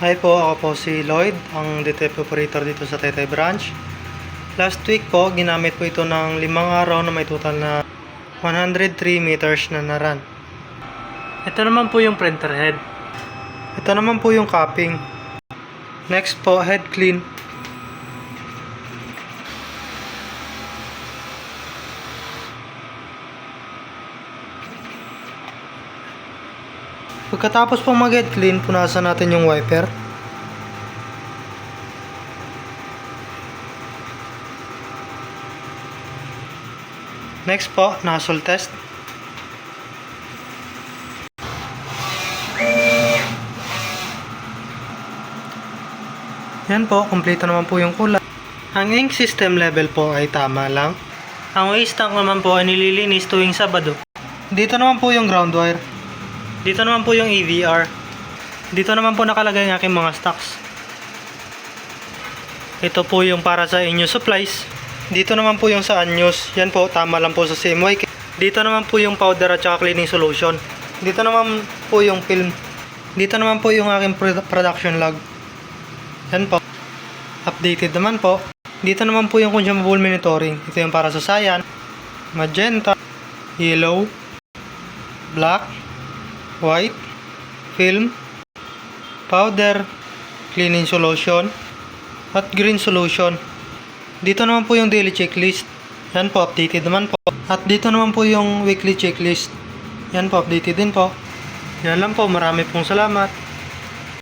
Hi po, ako po si Lloyd, ang detective operator dito sa Taytay Branch. Last week po, ginamit po ito ng 5 araw na may total na 103 meters na na-run. Ito naman po yung printer head. Ito naman po yung capping. Next po, head clean. Pagkatapos po mag-head clean, punasan natin yung wiper. Next po, nozzle test. Yan po, kumpleto naman po yung kulay. Ang ink system level po ay tama lang. Ang waste tank naman po ay nililinis tuwing Sabado. Dito naman po yung ground wire. Dito naman po yung EVR. Dito naman po nakalagay ang aking mga stocks. Ito po yung para sa inyo supplies. Dito naman po yung sa anyos. Yan po, tama lang po sa CMYK. Dito naman po yung powder at saka cleaning solution. Dito naman po yung film. Dito naman po yung aking production log. Yan po. Updated naman po. Dito naman po yung consumable monitoring. Ito yung para sa cyan, magenta, yellow, black, white, film, powder, cleaning solution, at green solution. Dito naman po yung daily checklist. Yan po, updated naman po. At dito naman po yung weekly checklist. Yan po, updated din po. Yan lang po, marami pong salamat.